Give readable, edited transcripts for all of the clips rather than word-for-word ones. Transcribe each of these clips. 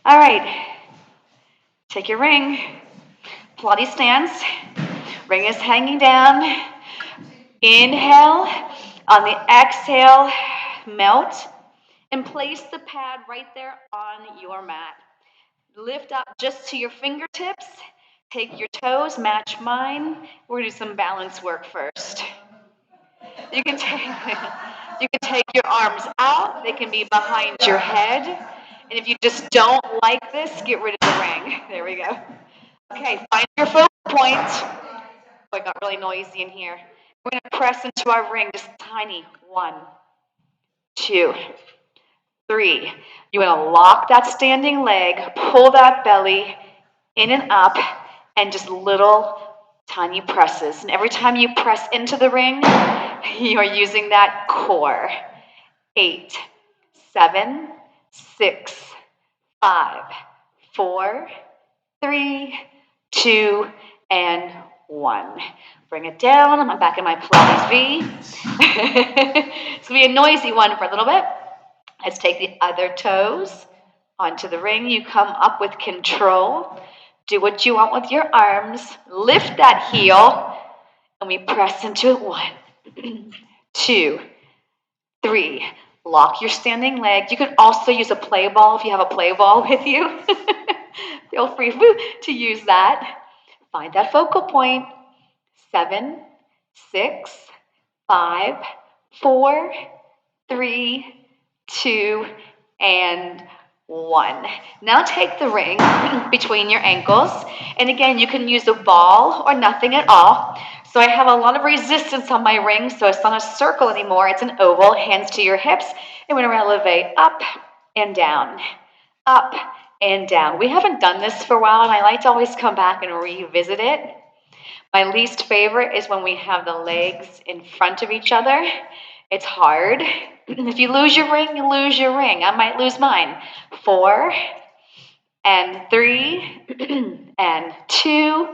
All right, take your ring, Pilates stance, ring is hanging down. Inhale, on the exhale, melt, and place the pad right there on your mat. Lift up just to your fingertips, take your toes, match mine. We're gonna do some balance work first. You can take your arms out, they can be behind your head. And if you just don't like this, get rid of the ring. There we go. Okay, find your focal point. Oh, it got really noisy in here. We're going to press into our ring, just tiny. 1, 2, 3. You want to lock that standing leg, pull that belly in and up, and just little tiny presses. And every time you press into the ring, you are using that core. 8, 7, 6, 5, 4, 3, 2, and 1. Bring it down. I'm back in my Pilates V. It's going to be a noisy one for a little bit. Let's take the other toes onto the ring. You come up with control. Do what you want with your arms. Lift that heel, and we press into it. 1, 2, 3. Lock your standing leg. You could also use a play ball if you have a play ball with you. Feel free to use that. Find that focal point. 7, 6, 5, 4, 3, 2, and 1. Now take the ring between your ankles. And again, you can use a ball or nothing at all. So I have a lot of resistance on my ring, so it's not a circle anymore. It's an oval, hands to your hips. And we're going to elevate up and down, up and down. We haven't done this for a while, and I like to always come back and revisit it. My least favorite is when we have the legs in front of each other. It's hard. If you lose your ring, you lose your ring. I might lose mine. 4, and 3, and 2,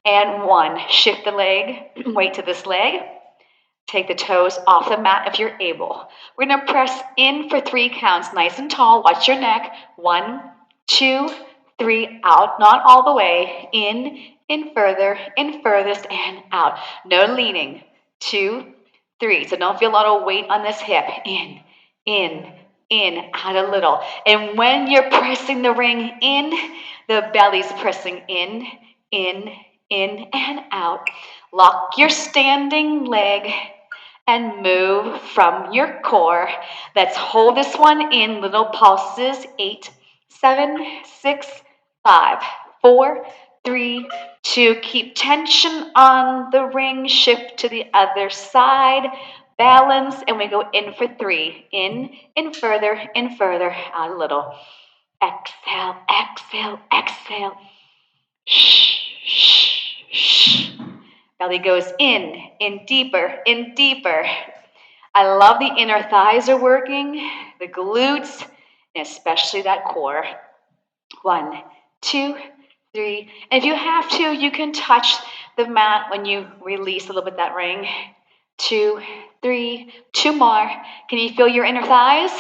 and 1. Shift the leg, weight to this leg. Take the toes off the mat if you're able. We're gonna press in for 3 counts, nice and tall. Watch your neck. 1, 2, 3, out, not all the way. In further, in furthest, and out. No leaning. 2, 3. So don't feel a lot of weight on this hip. In, out a little. And when you're pressing the ring in, the belly's pressing in, and out. Lock your standing leg and move from your core. Let's hold this one in little pulses. 8, 7, 6, 5, 4, 3, 2. Keep tension on the ring. Shift to the other side. Balance, and we go in for 3. In further, out a little. Exhale, exhale, exhale. Shh, shh, shh. Belly goes in deeper, in deeper. I love the inner thighs are working, the glutes, and especially that core. 1, 2, 3. And if you have to, you can touch the mat when you release a little bit that ring. 2, 3, 2 more. Can you feel your inner thighs?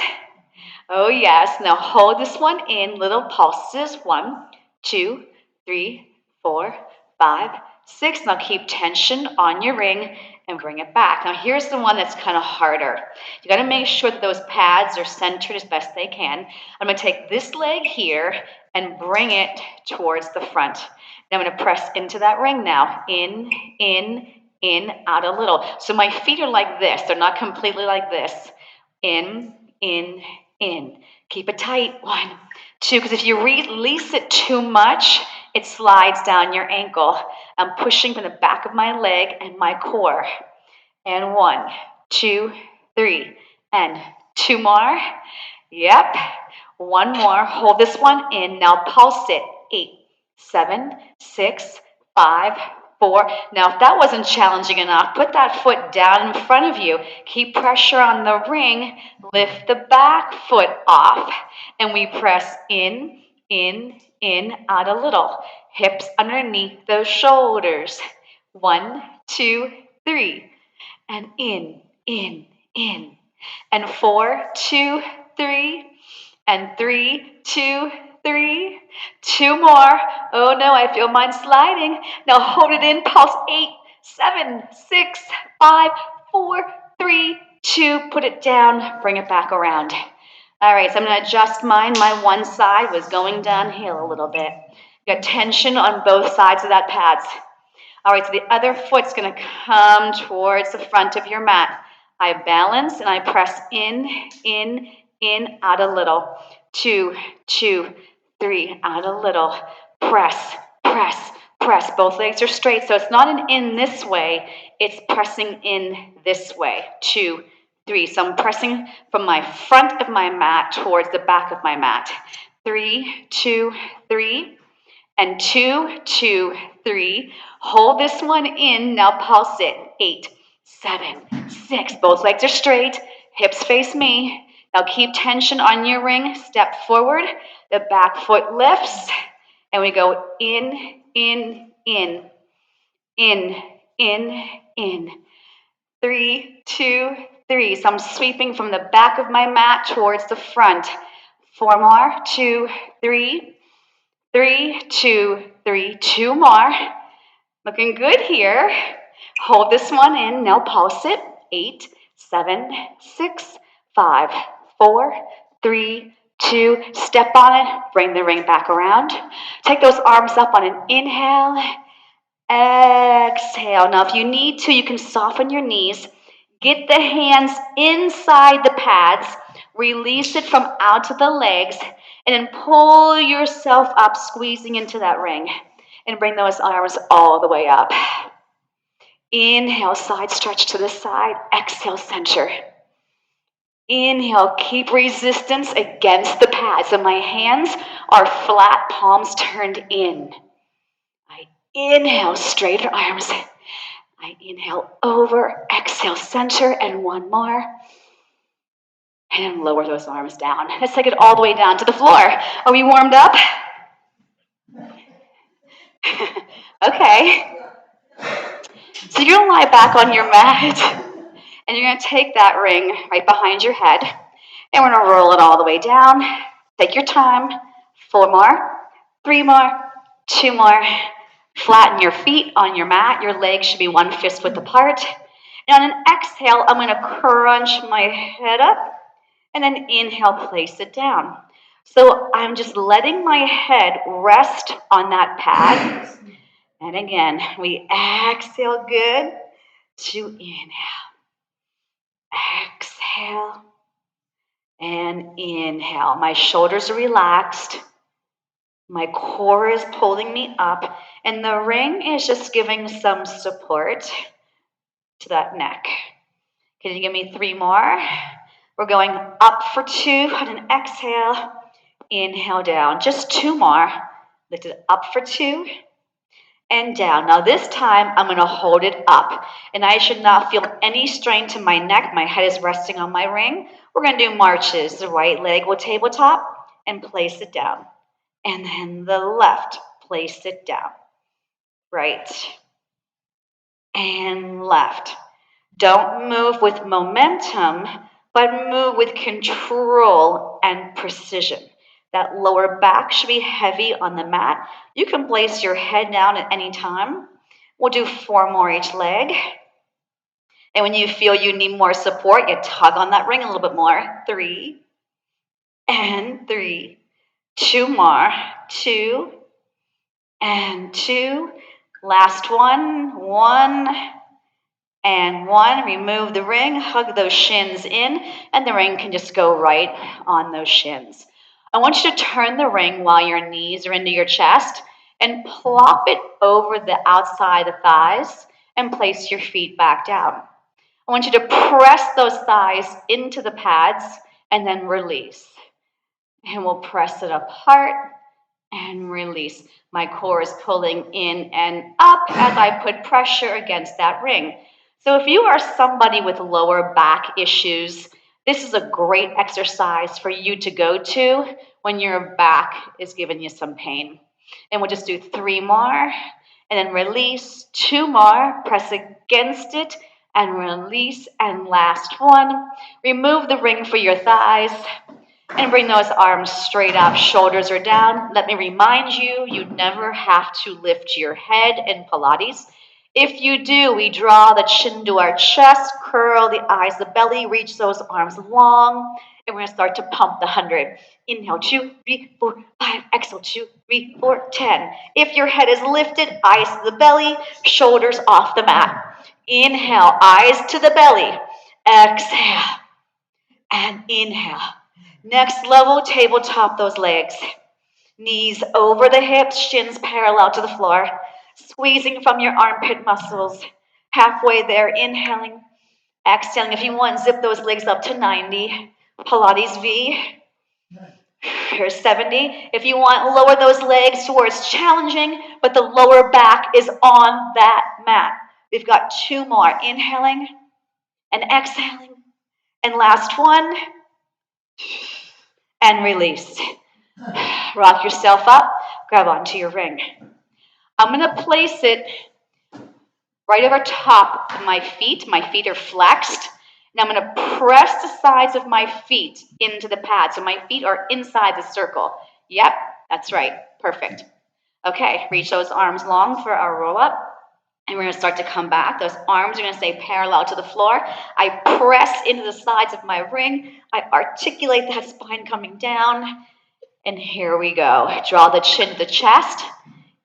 Oh yes. Now hold this one in little pulses. 1, 2, 3, 4, 5, 6. Now keep tension on your ring and bring it back. Now here's the one that's kind of harder. You got to make sure that those pads are centered as best they can. I'm going to take this leg here and bring it towards the front. And I'm going to press into that ring now. In, out a little. So my feet are like this. They're not completely like this. In. Keep it tight. 1, 2, because if you release it too much, it slides down your ankle. I'm pushing from the back of my leg and my core. And 1, 2, 3, and 2 more. Yep. 1 more. Hold this one in. Now pulse it. 8, 7, 6, 5, 4. Now, if that wasn't challenging enough, put that foot down in front of you. Keep pressure on the ring. Lift the back foot off. And we press in, out a little. Hips underneath those shoulders. 1, 2, 3. And in. And 4, 2, 3. And 3, 2, 3, 2 more. Oh no, I feel mine sliding. Now hold it in, pulse 8, 7, 6, 5, 4, 3, 2. Put it down, bring it back around. All right, so I'm going to adjust mine. My one side was going downhill a little bit. You got tension on both sides of that pads. All right, so the other foot's going to come towards the front of your mat. I balance and I press in, out a little. 2, 2, 3, out a little. Press, press, press. Both legs are straight, so it's not an in this way. It's pressing in this way. 2, 3. So I'm pressing from my front of my mat towards the back of my mat. 3, 2, 3. And 2, 2, 3. Hold this one in. Now pulse it. 8, 7, 6. Both legs are straight. Hips face me. Now keep tension on your ring. Step forward. The back foot lifts. And we go in, in, in. In, in. 3, 2, 3. So I'm sweeping from the back of my mat towards the front. 4 more. 2, 3. 3, 2, 3, 2 more. Looking good here. Hold this one in. Now pulse it. 8, 7, 6, 5, 4, 3, 2. Step on it. Bring the ring back around. Take those arms up on an inhale. Exhale. Now, if you need to, you can soften your knees. Get the hands inside the pads. Release it from out to the legs. And then pull yourself up, squeezing into that ring. And bring those arms all the way up. Inhale, side stretch to the side. Exhale, center. Inhale, keep resistance against the pads. So my hands are flat, palms turned in. I inhale, straighter arms. I inhale over, exhale, center, and one more. And then lower those arms down. Let's take it all the way down to the floor. Are we warmed up? Okay. So you're going to lie back on your mat, and you're going to take that ring right behind your head, and we're going to roll it all the way down. Take your time. 4 more, 3 more, 2 more. Flatten your feet on your mat. Your legs should be 1 fist width apart. And on an exhale, I'm going to crunch my head up, and then inhale, place it down. So I'm just letting my head rest on that pad. And again, we exhale good to inhale. Exhale and inhale. My shoulders are relaxed. My core is pulling me up. And the ring is just giving some support to that neck. Can you give me 3 more? We're going up for 2 on an exhale. Inhale down. Just 2 more. Lift it up for 2. And down. Now this time, I'm going to hold it up. And I should not feel any strain to my neck. My head is resting on my ring. We're going to do marches. The right leg will tabletop and place it down. And then the left, place it down. Right. And left. Don't move with momentum, but move with control and precision. That lower back should be heavy on the mat. You can place your head down at any time. We'll do 4 more each leg. And when you feel you need more support, you tug on that ring a little bit more. 3 and 3. 2 more. 2 and 2. Last one. 1 and 1. Remove the ring. Hug those shins in. And the ring can just go right on those shins. I want you to turn the ring while your knees are into your chest and plop it over the outside of the thighs and place your feet back down. I want you to press those thighs into the pads and then release. And we'll press it apart and release. My core is pulling in and up as I put pressure against that ring. So if you are somebody with lower back issues, this is a great exercise for you to go to when your back is giving you some pain. And we'll just do 3 more and then release. 2 more, press against it and release. And last one, remove the ring for your thighs And bring those arms straight up, shoulders are down. Let me remind you, you never have to lift your head in Pilates. If you do, we draw the chin to our chest, curl the eyes, the belly, reach those arms long, and we're gonna start to pump the 100. Inhale, 2, 3, 4, 5. Exhale, 2, 3, 4, 10. If your head is lifted, eyes to the belly, shoulders off the mat. Inhale, eyes to the belly. Exhale, and inhale. Next level, tabletop those legs. Knees over the hips, shins parallel to the floor. Squeezing from your armpit muscles. Halfway there, inhaling. Exhaling. If you want, zip those legs up to 90. Pilates V. Here's 70. If you want, lower those legs towards challenging, but the lower back is on that mat. We've got 2 more. Inhaling and exhaling. And last one. And release. Rock yourself up, grab onto your ring. I'm going to place it right over top of my feet. My feet are flexed. And I'm going to press the sides of my feet into the pad. So my feet are inside the circle. Yep, that's right. Perfect. Okay, reach those arms long for our roll up. And we're going to start to come back. Those arms are going to stay parallel to the floor. I press into the sides of my ring. I articulate that spine coming down. And here we go. Draw the chin to the chest.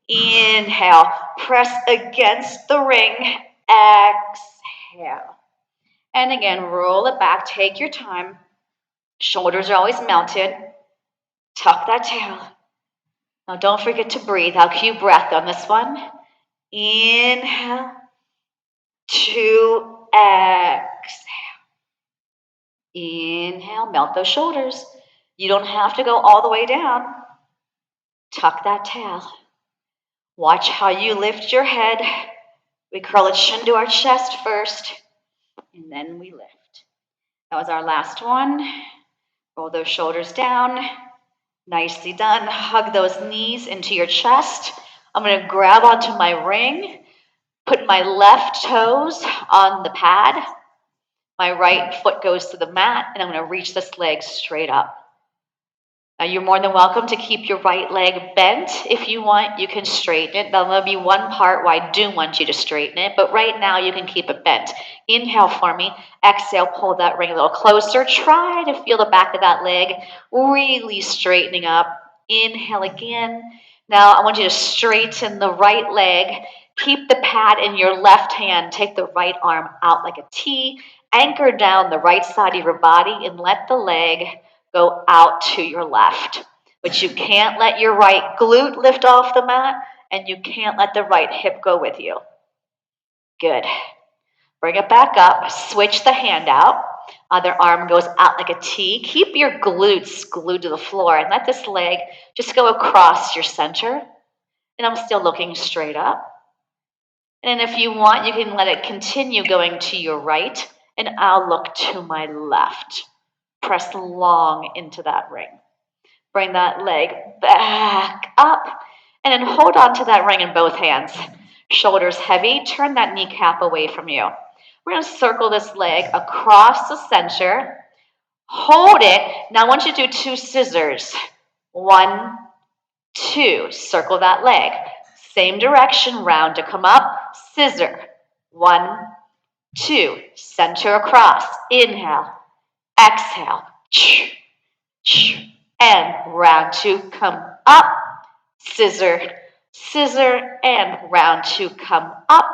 Inhale. Press against the ring. Exhale. And again, roll it back. Take your time. Shoulders are always mounted. Tuck that tail. Now don't forget to breathe. I'll cue breath on this one. Inhale. 2, exhale. Inhale, melt those shoulders. You don't have to go all the way down. Tuck that tail. Watch how you lift your head. We curl the chin to our chest first, and then we lift. That was our last one. Roll those shoulders down. Nicely done. Hug those knees into your chest. I'm going to grab onto my ring, put my left toes on the pad. My right foot goes to the mat, and I'm going to reach this leg straight up. Now, you're more than welcome to keep your right leg bent. If you want, you can straighten it. There'll be one part where I do want you to straighten it, but right now you can keep it bent. Inhale for me. Exhale, pull that ring a little closer. Try to feel the back of that leg really straightening up. Inhale again. Now, I want you to straighten the right leg. Keep the pad in your left hand. Take the right arm out like a T. Anchor down the right side of your body and let the leg go out to your left. But you can't let your right glute lift off the mat, and you can't let the right hip go with you. Good. Bring it back up. Switch the hand out. Other arm goes out like a T. Keep your glutes glued to the floor, and let this leg just go across your center. And I'm still looking straight up. And if you want, you can let it continue going to your right, and I'll look to my left. Press long into that ring. Bring that leg back up, and then hold on to that ring in both hands. Shoulders heavy. Turn that kneecap away from you. We're going to circle this leg across the center. Hold it. Now I want you to do 2 scissors. 1, 2. Circle that leg. Same direction, round to come up. Scissor. 1, 2. Center across. Inhale. Exhale. And round 2, come up. Scissor. Scissor. And round 2, come up.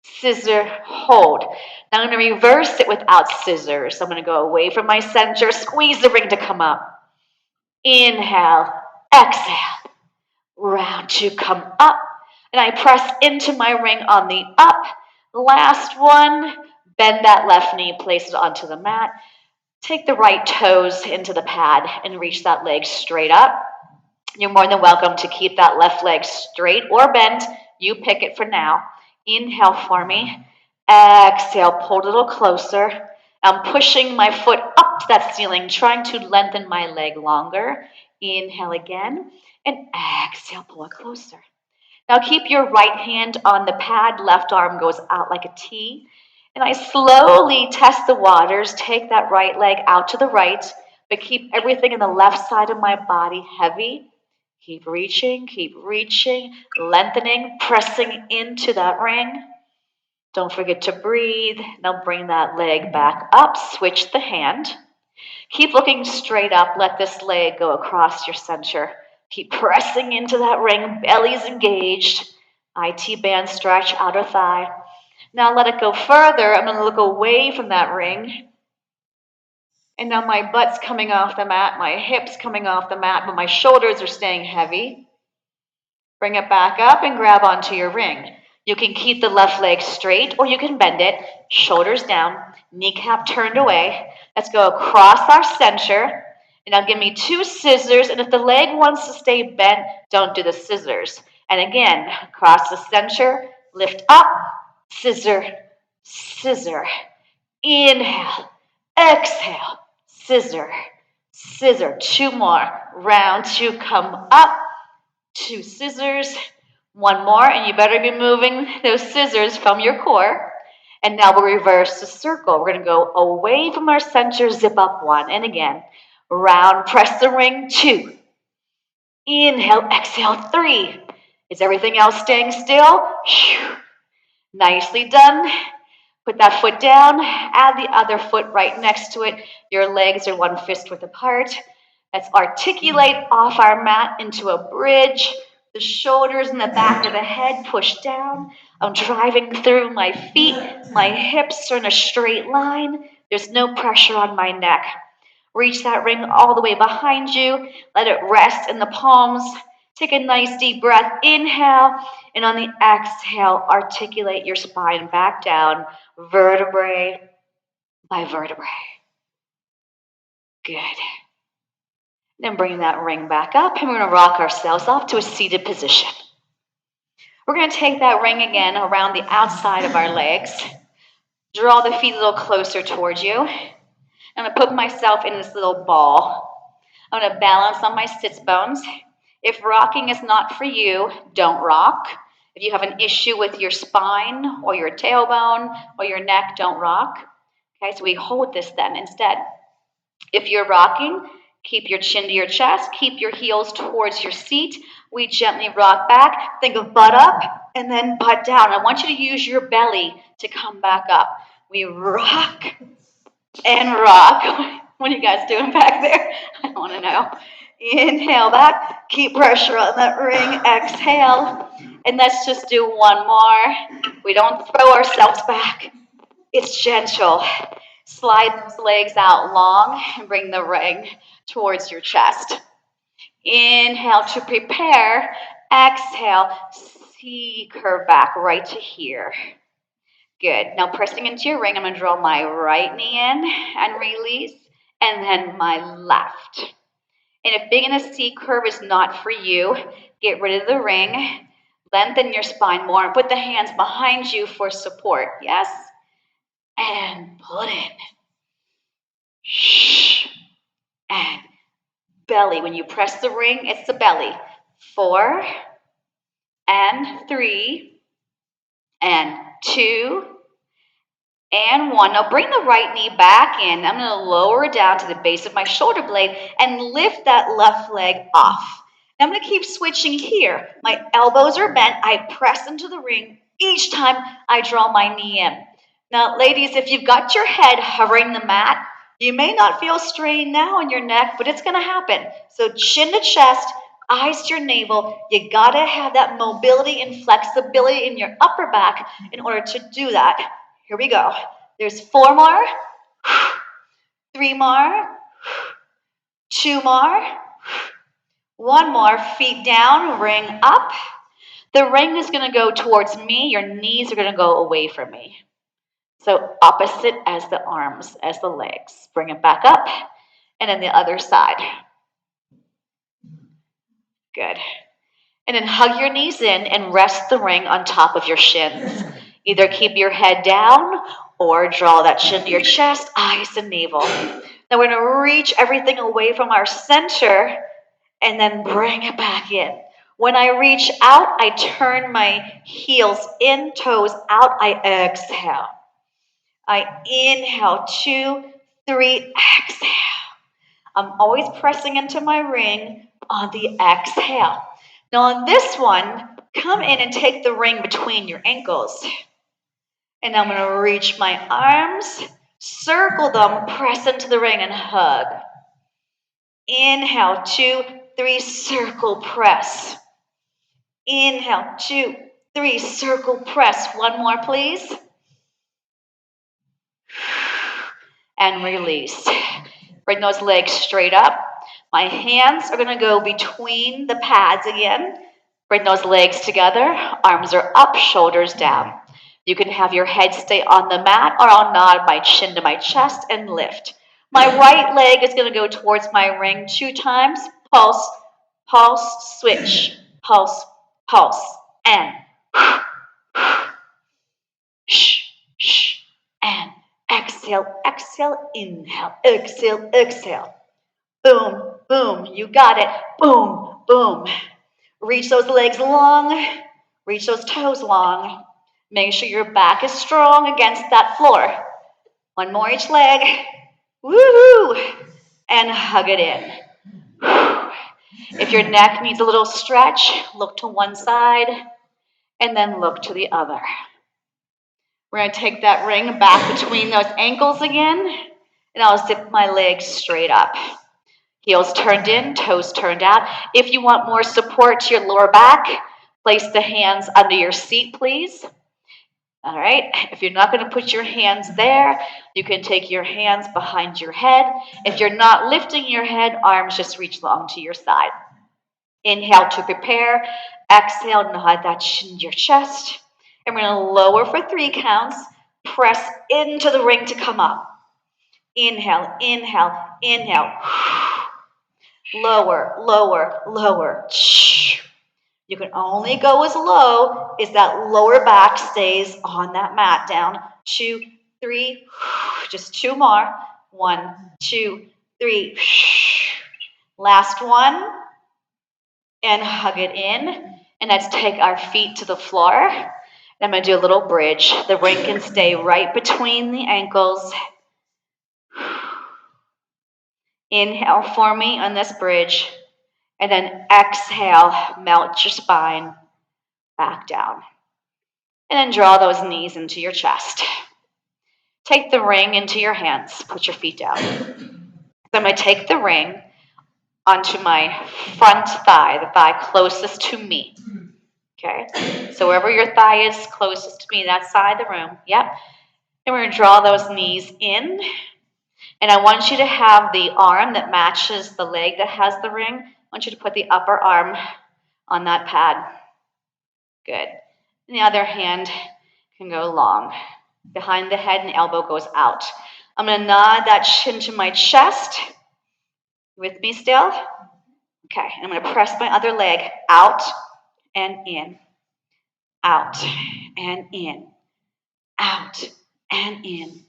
Scissor, hold. Now I'm going to reverse it without scissors. I'm going to go away from my center, squeeze the ring to come up. Inhale, exhale. Round 2, come up. And I press into my ring on the up. Last one, bend that left knee, place it onto the mat. Take the right toes into the pad and reach that leg straight up. You're more than welcome to keep that left leg straight or bent. You pick it for now. Inhale for me. Exhale, pull a little closer. I'm pushing my foot up to that ceiling, trying to lengthen my leg longer. Inhale again. And exhale, pull it closer. Now keep your right hand on the pad. Left arm goes out like a T. And I slowly test the waters. Take that right leg out to the right. but keep everything in the left side of my body heavy. Keep reaching, lengthening, pressing into that ring. Don't forget to breathe. Now bring that leg back up, switch the hand. Keep looking straight up. Let this leg go across your center. Keep pressing into that ring. Belly's engaged. IT band stretch, outer thigh. Now let it go further. I'm going to look away from that ring. And now my butt's coming off the mat, my hips coming off the mat, but my shoulders are staying heavy. Bring it back up and grab onto your ring. You can keep the left leg straight or you can bend it, shoulders down, kneecap turned away. Let's go across our center. And now give me 2 scissors. And if the leg wants to stay bent, don't do the scissors. And again, across the center, lift up, scissor, scissor. Inhale, exhale, scissor, scissor. 2 more. Round 2, come up. 2 scissors, 1 more, and you better be moving those scissors from your core. And now we'll reverse the circle. We're going to go away from our center, zip up 1, and again, round, press the ring, 2. Inhale, exhale, 3. Is everything else staying still? Nicely done. Put that foot down, add the other foot right next to it. Your legs are 1 fist width apart. Let's articulate off our mat into a bridge. The shoulders and the back of the head push down. I'm driving through my feet. My hips are in a straight line. There's no pressure on my neck. Reach that ring all the way behind you. Let it rest in the palms. Take a nice deep breath. Inhale. And on the exhale, articulate your spine back down, vertebrae by vertebrae. Good. Then bring that ring back up, and we're going to rock ourselves off to a seated position. We're going to take that ring again around the outside of our legs. Draw the feet a little closer towards you. I'm going to put myself in this little ball. I'm going to balance on my sits bones. If rocking is not for you, don't rock. If you have an issue with your spine or your tailbone or your neck, don't rock. Okay, so we hold this then instead. If you're rocking, keep your chin to your chest, keep your heels towards your seat. We gently rock back. Think of butt up and then butt down. I want you to use your belly to come back up. We rock and rock. What are you guys doing back there? I want to know. Inhale back. Keep pressure on that ring. Exhale. And let's just do 1 more. We don't throw ourselves back. It's gentle. Slide those legs out long and bring the ring towards your chest. Inhale to prepare. Exhale. C curve back right to here. Good. Now pressing into your ring, I'm going to draw my right knee in and release, and then my left. And if being in a C curve is not for you, get rid of the ring, lengthen your spine more, and put the hands behind you for support. Yes? And pull it in. Shh. And belly. When you press the ring, it's the belly. 4 and 3 and 2 and 1. Now bring the right knee back in. I'm going to lower it down to the base of my shoulder blade and lift that left leg off. Now I'm going to keep switching here. My elbows are bent. I press into the ring each time I draw my knee in. Now, ladies, if you've got your head hovering the mat, you may not feel strain now in your neck, but it's going to happen. So chin to chest, eyes to your navel. You got to have that mobility and flexibility in your upper back in order to do that. Here we go. There's 4 more, 3 more, 2 more, 1 more. Feet down, ring up. The ring is going to go towards me. Your knees are going to go away from me. So opposite as the arms, as the legs. Bring it back up. And then the other side. Good. And then hug your knees in and rest the ring on top of your shins. Either keep your head down or draw that chin to your chest, eyes and navel. Now we're going to reach everything away from our center and then bring it back in. When I reach out, I turn my heels in, toes out, I exhale. I inhale, 2, 3, exhale. I'm always pressing into my ring on the exhale. Now on this one, come in and take the ring between your ankles. And I'm going to reach my arms, circle them, press into the ring and hug. Inhale, 2, 3, circle, press. Inhale, 2, 3, circle, press. One more, please. And release. Bring those legs straight up. My hands are going to go between the pads again. Bring those legs together. Arms are up, shoulders down. You can have your head stay on the mat, or I'll nod my chin to my chest and lift. My right leg is going to go towards my ring 2 times. Pulse, pulse, switch. Pulse, pulse, and shh, shh, and exhale, exhale, inhale, exhale, exhale. Boom, boom, you got it. Boom, boom. Reach those legs long, reach those toes long. Make sure your back is strong against that floor. One more each leg. Woohoo! And hug it in. If your neck needs a little stretch, look to one side and then look to the other. We're going to take that ring back between those ankles again, and I'll zip my legs straight up. Heels turned in, toes turned out. If you want more support to your lower back, place the hands under your seat, please. All right, if you're not going to put your hands there, you can take your hands behind your head. If you're not lifting your head, arms just reach long to your side. Inhale to prepare. Exhale, nod that chin to your chest. And we're going to lower for 3 counts. Press into the ring to come up. Inhale, inhale, inhale. Lower, lower, lower. You can only go as low as that lower back stays on that mat. Down, 2, 3, just 2 more. 1, 2, 3. Last one. And hug it in. And let's take our feet to the floor. And I'm going to do a little bridge. The ring can stay right between the ankles. Inhale for me on this bridge. And then exhale, melt your spine back down. And then draw those knees into your chest. Take the ring into your hands. Put your feet down. So I'm going to take the ring onto my front thigh, the thigh closest to me. Okay? So wherever your thigh is closest to me, that side of the room. Yep. And we're going to draw those knees in. And I want you to have the arm that matches the leg that has the ring. I want you to put the upper arm on that pad. Good. And the other hand can go long. Behind the head and elbow goes out. I'm going to nod that chin to my chest. With me still? Okay. And I'm going to press my other leg out and in. Out and in. Out and in.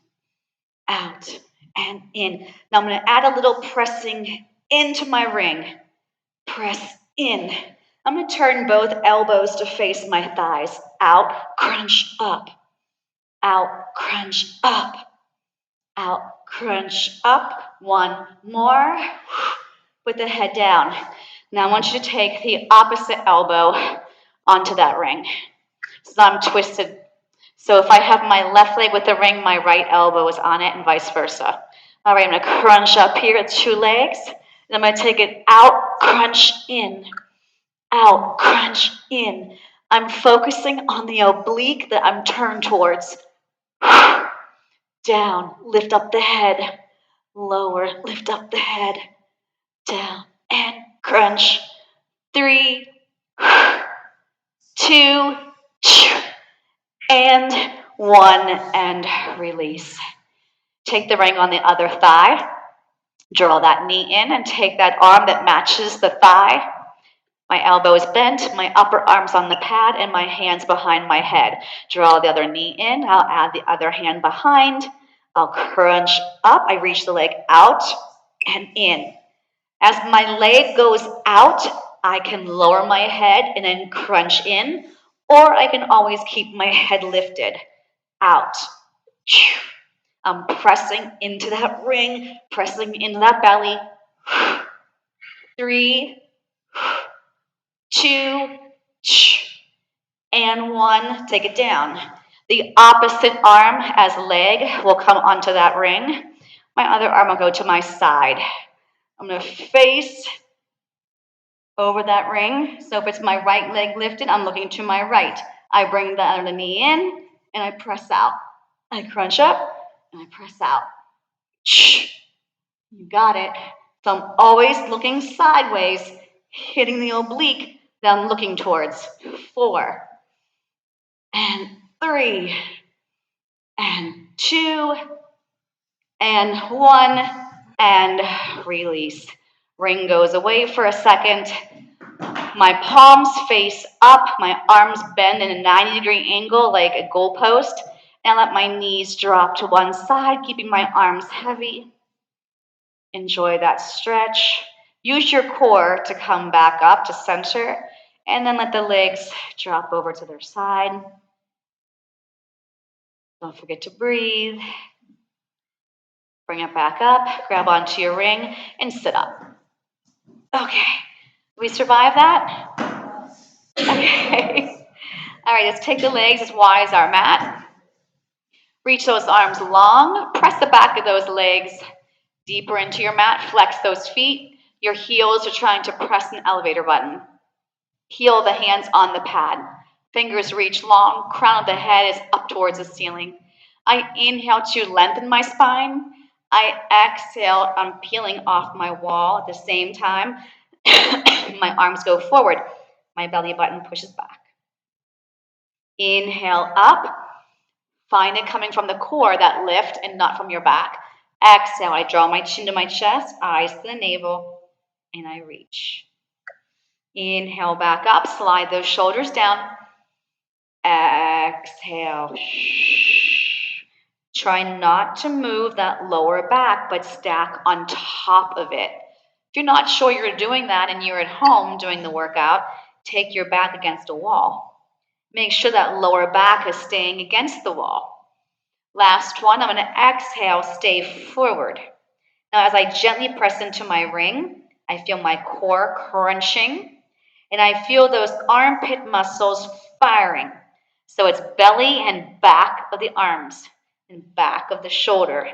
Out and in. Now I'm going to add a little pressing into my ring. Press in. I'm going to turn both elbows to face my thighs. Out, crunch up. Out, crunch up. Out, crunch up. One more. Put the head down. Now I want you to take the opposite elbow onto that ring. So I'm twisted. So if I have my left leg with the ring, my right elbow is on it and vice versa. All right, I'm going to crunch up here with 2 legs. And I'm going to take it out, crunch in. Out, crunch in. I'm focusing on the oblique that I'm turned towards. Down, lift up the head. Lower, lift up the head. Down, and crunch. 3, 2, and 1, and release. Take the ring on the other thigh. Draw that knee in and take that arm that matches the thigh. My elbow is bent, my upper arm's on the pad, and my hand's behind my head. Draw the other knee in. I'll add the other hand behind. I'll crunch up. I reach the leg out and in. As my leg goes out, I can lower my head and then crunch in, or I can always keep my head lifted. Out. I'm pressing into that ring, pressing into that belly. 3, 2, and 1. Take it down. The opposite arm as leg will come onto that ring. My other arm will go to my side. I'm going to face over that ring. So if it's my right leg lifted, I'm looking to my right. I bring the other knee in and I press out. I crunch up and I press out. You got it. So I'm always looking sideways, hitting the oblique that I'm looking towards. 4, and 3, and 2, and 1, and release. Ring goes away for a second. My palms face up, my arms bend in a 90-degree angle like a goalpost, and let my knees drop to one side, keeping my arms heavy. Enjoy that stretch. Use your core to come back up to center, and then let the legs drop over to their side. Don't forget to breathe. Bring it back up, grab onto your ring, and sit up. Okay, we survive that? Okay. All right, let's take the legs as wide as our mat. Reach those arms long. Press the back of those legs deeper into your mat. Flex those feet. Your heels are trying to press an elevator button. Heel the hands on the pad. Fingers reach long. Crown of the head is up towards the ceiling. I inhale to lengthen my spine. I exhale, I'm peeling off my wall at the same time. My arms go forward. My belly button pushes back. Inhale up. Find it coming from the core, that lift, and not from your back. Exhale, I draw my chin to my chest, eyes to the navel, and I reach. Inhale back up, slide those shoulders down. Exhale. Try not to move that lower back, but stack on top of it. If you're not sure you're doing that and you're at home doing the workout, take your back against a wall. Make sure that lower back is staying against the wall. Last one, I'm going to exhale, stay forward. Now, as I gently press into my ring, I feel my core crunching, and I feel those armpit muscles firing. So it's belly and back of the arms and back of the shoulder.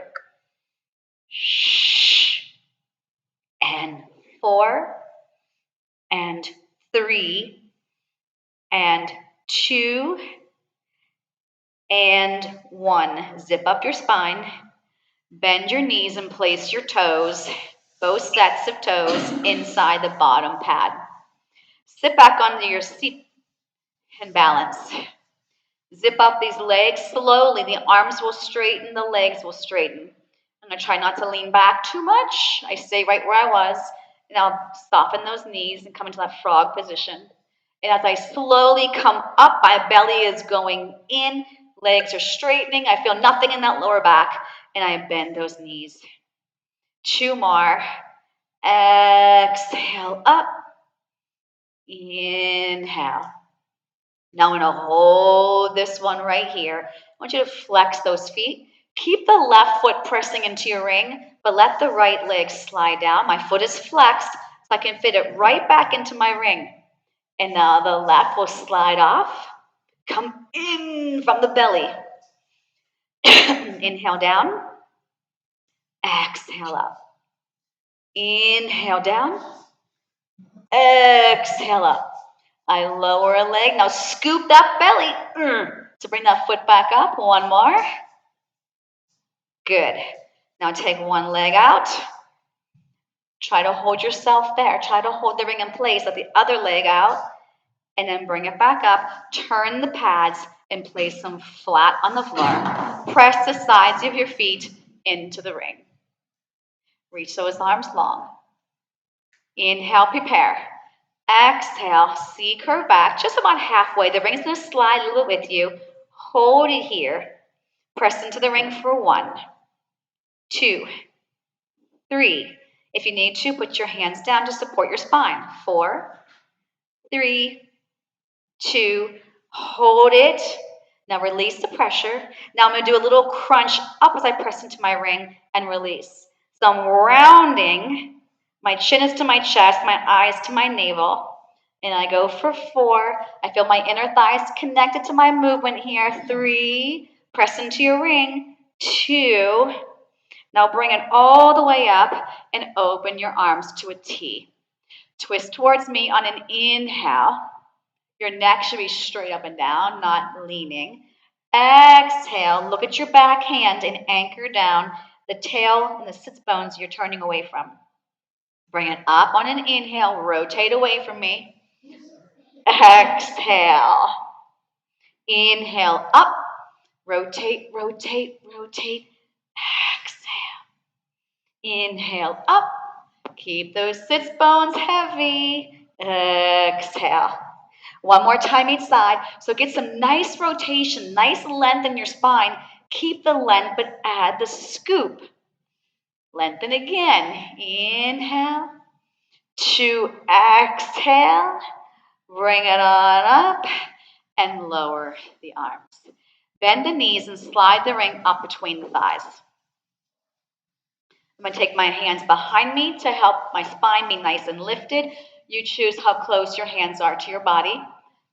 And 4, and 3, and 2, and 1. Zip up your spine. Bend your knees and place your toes, both sets of toes, inside the bottom pad. Sit back onto your seat and balance. Zip up these legs slowly. The arms will straighten, the legs will straighten. I'm going to try not to lean back too much. I stay right where I was, and I'll soften those knees and come into that frog position. And as I slowly come up, my belly is going in, legs are straightening. I feel nothing in that lower back, and I bend those knees. 2 more. Exhale up. Inhale. Now I'm going to hold this one right here. I want you to flex those feet. Keep the left foot pressing into your ring, but let the right leg slide down. My foot is flexed, so I can fit it right back into my ring. And now the left will slide off. Come in from the belly. Inhale down. Exhale up. Inhale down. Exhale up. I lower a leg. Now scoop that belly to bring that foot back up. 1 more. Good. Now take one leg out. Try to hold yourself there. Try to hold the ring in place. Let the other leg out. And then bring it back up. Turn the pads and place them flat on the floor. Press the sides of your feet into the ring. Reach those arms long. Inhale, prepare. Exhale, C curve back, just about halfway. The ring's going to slide a little bit with you. Hold it here. Press into the ring for 1, 2, 3. If you need to, put your hands down to support your spine. 4, 3, 2. Hold it. Now release the pressure. Now I'm going to do a little crunch up as I press into my ring and release. So I'm rounding My chin is to my chest, my eyes to my navel. And I go for 4. I feel my inner thighs connected to my movement here. 3. Press into your ring. 2. Now bring it all the way up and open your arms to a T. Twist towards me on an inhale. Your neck should be straight up and down, not leaning. Exhale, look at your back hand and anchor down the tail and the sits bones you're turning away from. Bring it up on an inhale, rotate away from me. Exhale. Inhale up, rotate, rotate, rotate. Exhale. Inhale up, keep those sits bones heavy. Exhale. One more time each side. So get some nice rotation, nice length in your spine. Keep the length, but add the scoop. Lengthen again. Inhale. 2, exhale. Bring it on up and lower the arms. Bend the knees and slide the ring up between the thighs. I'm going to take my hands behind me to help my spine be nice and lifted. You choose how close your hands are to your body.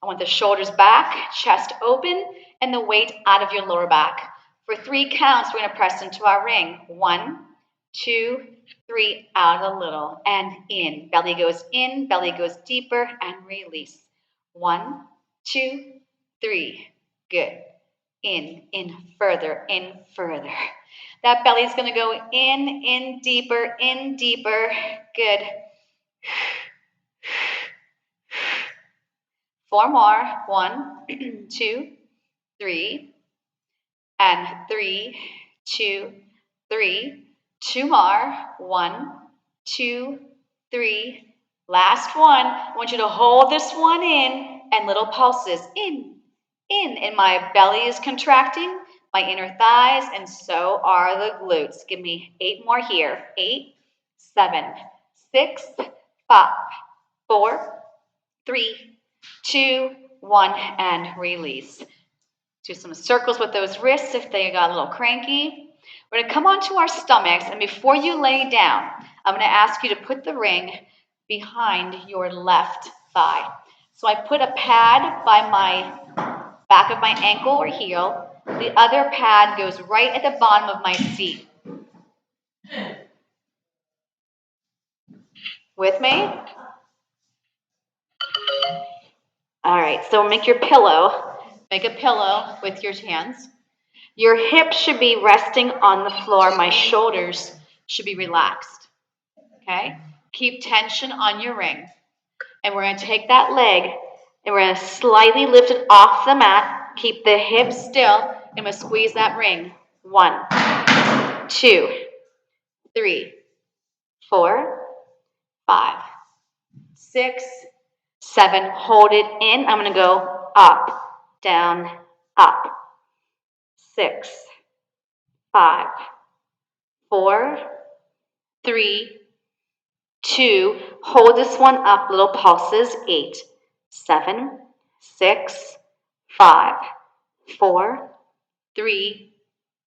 I want the shoulders back, chest open, and the weight out of your lower back. For 3 counts, we're going to press into our ring. 1, 2, 3, out a little, and in. Belly goes in, belly goes deeper, and release. 1, 2, 3. Good. In further, in further. That belly is going to go in deeper, in deeper. Good. 4 more. 1, 2, 3. And 3, 2, 3. 2 more. 1, 2, 3. Last one. I want you to hold this one in and little pulses. In. And my belly is contracting, my inner thighs, and so are the glutes. Give me 8 more here. 8, 7, 6, 5, 4, 3, 2, 1, and release. Do some circles with those wrists if they got a little cranky. We're going to come onto our stomachs, and before you lay down, I'm going to ask you to put the ring behind your left thigh. So I put a pad by my back of my ankle or heel. The other pad goes right at the bottom of my seat. With me? All right, so make your pillow. Make a pillow with your hands. Your hips should be resting on the floor. My shoulders should be relaxed. Okay? Keep tension on your ring. And we're going to take that leg and we're going to slightly lift it off the mat. Keep the hips still, and we'll squeeze that ring. 1, 2, 3, 4, 5, 6, 7. Hold it in. I'm going to go up, down, up. 6, 5, 4, 3, 2. Hold this one up. Little pulses. 8, 7, 6, 5, 4, 3,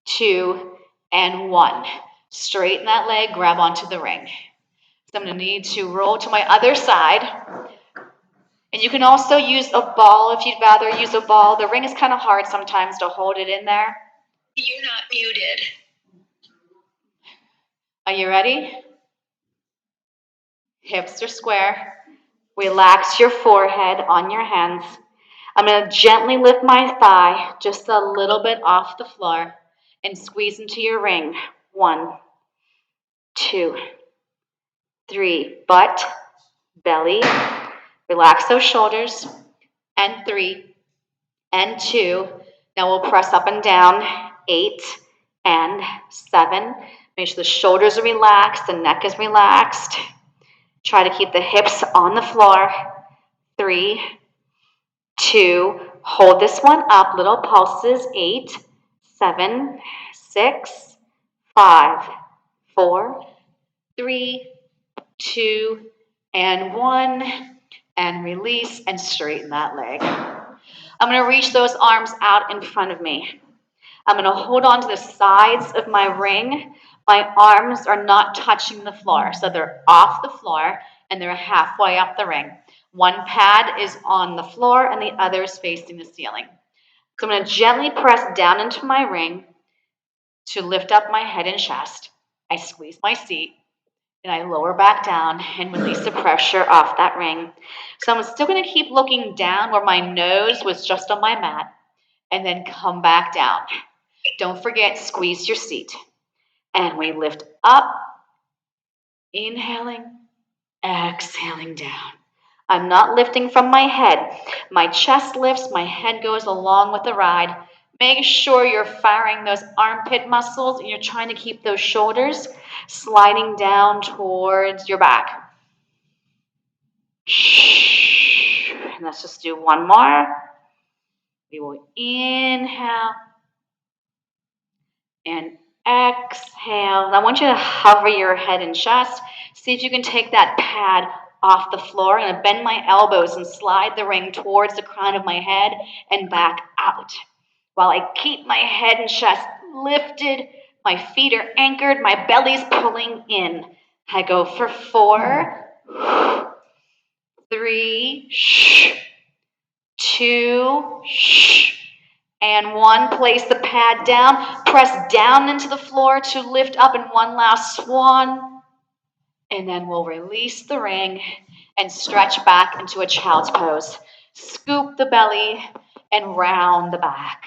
2, and 1. Straighten that leg, grab onto the ring. So I'm going to need to roll to my other side. And you can also use a ball if you'd rather use a ball. The ring is kind of hard sometimes to hold it in there. You're not muted. Are you ready? Hips are square. Relax your forehead on your hands. I'm going to gently lift my thigh just a little bit off the floor and squeeze into your ring. 1, 2, 3. Butt, belly. Relax those shoulders. And 3, and 2. Now we'll press up and down. 8 and 7. Make sure the shoulders are relaxed, the neck is relaxed. Try to keep the hips on the floor. 3, 2. Hold this one up. Little pulses. 8, 7, 6, 5, 4, 3, 2, and 1. And release and straighten that leg. I'm going to reach those arms out in front of me. I'm going to hold on to the sides of my ring. My arms are not touching the floor, so they're off the floor and they're halfway up the ring. One pad is on the floor and the other is facing the ceiling. So I'm going to gently press down into my ring to lift up my head and chest. I squeeze my seat and I lower back down and release the pressure off that ring. So I'm still going to keep looking down where my nose was just on my mat and then come back down. Don't forget, squeeze your seat. And we lift up, inhaling, exhaling down. I'm not lifting from my head. My chest lifts, my head goes along with the ride. Make sure you're firing those armpit muscles and you're trying to keep those shoulders sliding down towards your back. And let's just do one more. We will inhale and exhale. I want you to hover your head and chest. See if you can take that pad off the floor. I'm going to bend my elbows and slide the ring towards the crown of my head and back out. While I keep my head and chest lifted, my feet are anchored, my belly's pulling in. I go for 4, 3, 2, and 1. Place the pad down. Press down into the floor to lift up in one last swan. And then we'll release the ring and stretch back into a child's pose. Scoop the belly and round the back.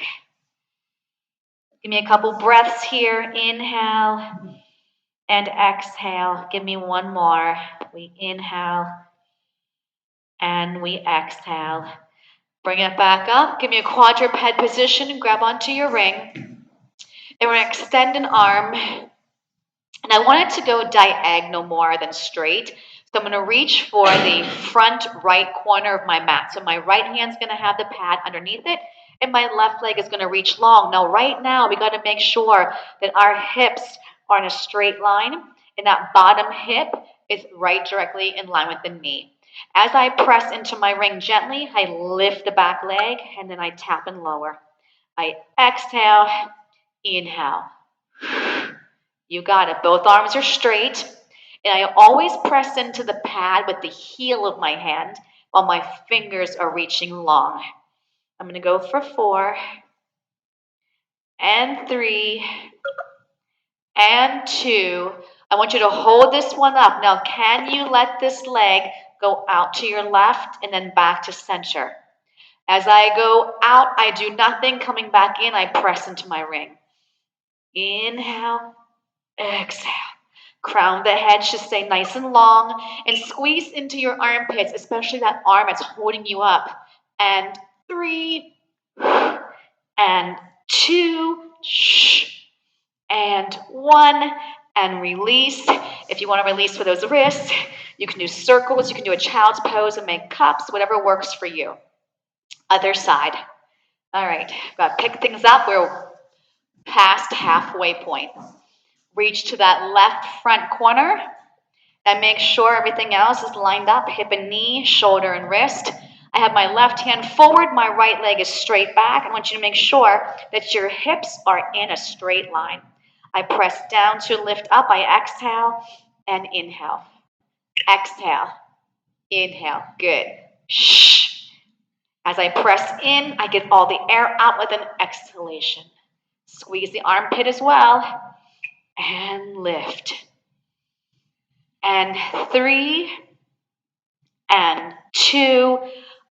Give me a couple breaths here. Inhale and exhale. Give me one more. We inhale and we exhale. Bring it back up. Give me a quadruped position and grab onto your ring. And we're going to extend an arm. And I want it to go diagonal more than straight. So I'm going to reach for the front right corner of my mat. So my right hand's going to have the pad underneath it, and my left leg is going to reach long. Now, right now, we got to make sure that our hips are in a straight line, and that bottom hip is right directly in line with the knee. As I press into my ring gently, I lift the back leg, and then I tap and lower. I exhale, inhale. You got it. Both arms are straight. And I always press into the pad with the heel of my hand while my fingers are reaching long. I'm going to go for 4 and 3 and 2. I want you to hold this one up. Now, can you let this leg go out to your left and then back to center? As I go out, I do nothing. Coming back in, I press into my ring. Inhale, exhale. Crown the head should stay nice and long, and squeeze into your armpits, especially that arm that's holding you up. And 3 and 2 and 1 and release. If you want to release with those wrists, you can do circles, you can do a child's pose and make cups, whatever works for you. Other side. All right, got to pick things up. We're past halfway point. Reach to that left front corner and make sure everything else is lined up, hip and knee, shoulder and wrist. I have my left hand forward, my right leg is straight back. I want you to make sure that your hips are in a straight line. I press down to lift up, I exhale and inhale. Exhale, inhale, good. As I press in, I get all the air out with an exhalation. Squeeze the armpit as well. And lift. And 3 and 2.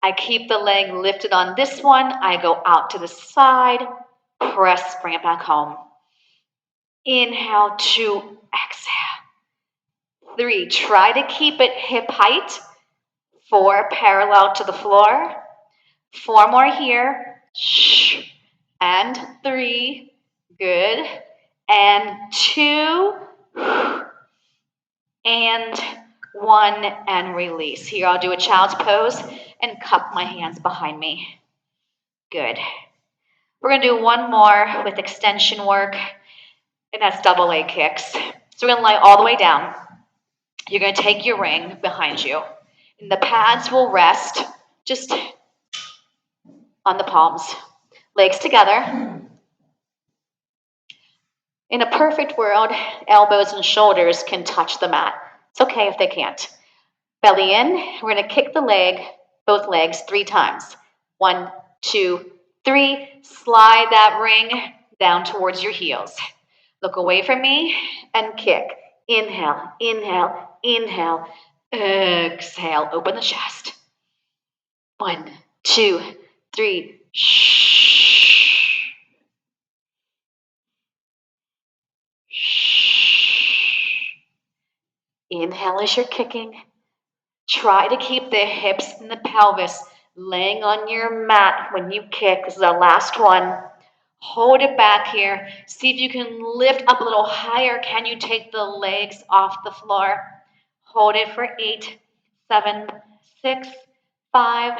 I keep the leg lifted on this one. I go out to the side. Press, bring it back home. Inhale, 2, exhale. 3, try to keep it hip height. 4, parallel to the floor. 4 more here. And 3, good. And 2, and 1, and release. Here, I'll do a child's pose and cup my hands behind me. Good. We're going to do one more with extension work, and that's double leg kicks. So we're going to lie all the way down. You're going to take your ring behind you, and the pads will rest just on the palms. Legs together. In a perfect world, elbows and shoulders can touch the mat. It's okay if they can't. Belly in, we're gonna kick the leg, both legs 3 times. 1, 2, 3. Slide that ring down towards your heels. Look away from me and kick. Inhale, inhale, inhale. Exhale, open the chest. 1, 2, 3. Shh. Shh. Inhale as you're kicking. Try to keep the hips and the pelvis laying on your mat when you kick. This is our last one. Hold it back here. See if you can lift up a little higher. Can you take the legs off the floor? Hold it for 8, 7, 6, 5,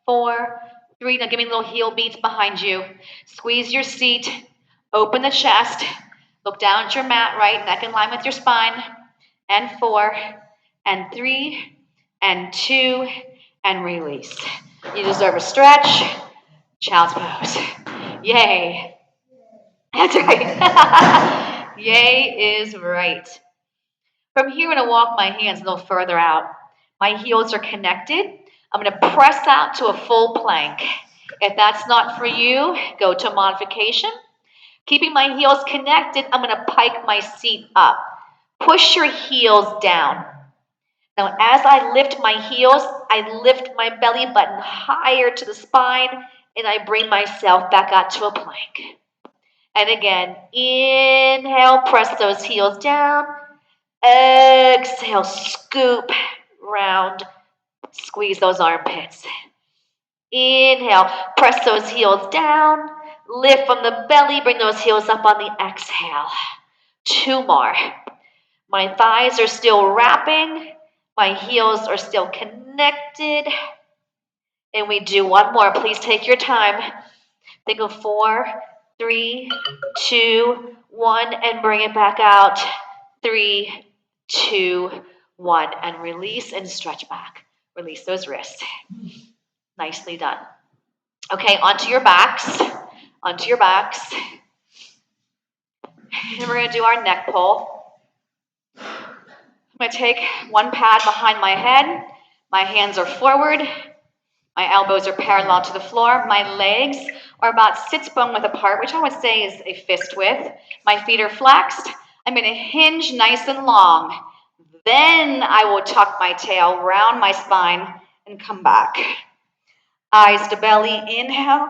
4, 3. Now give me little heel beats behind you. Squeeze your seat. Open the chest. Look down at your mat, right? Neck in line with your spine. And 4, and 3, and 2, and release. You deserve a stretch. Child's pose. Yay. That's right. Yay is right. From here, I'm going to walk my hands a little further out. My heels are connected. I'm going to press out to a full plank. If that's not for you, go to modification. Keeping my heels connected, I'm going to pike my seat up. Push your heels down. Now, as I lift my heels, I lift my belly button higher to the spine, and I bring myself back out to a plank. And again, inhale, press those heels down. Exhale, scoop, round, squeeze those armpits. Inhale, press those heels down. Lift from the belly, bring those heels up on the exhale. 2 more. My thighs are still wrapping. My heels are still connected. And we do 1 more. Please take your time. Think of 4, 3, 2, 1, and bring it back out. 3, 2, 1, and release and stretch back. Release those wrists. Nicely done. Okay, onto your backs. Onto your backs. And we're going to do our neck pull. I'm going to take 1 pad behind my head. My hands are forward. My elbows are parallel to the floor. My legs are about sits bone width apart, which I would say is a fist width. My feet are flexed. I'm going to hinge nice and long. Then I will tuck my tail round my spine and come back. Eyes to belly, inhale.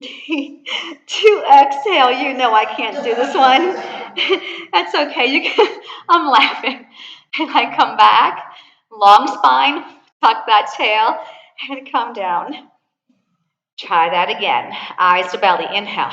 To exhale. You know I can't do this one. That's okay. I'm laughing. And I come back. Long spine, tuck that tail, and come down. Try that again. Eyes to belly. Inhale.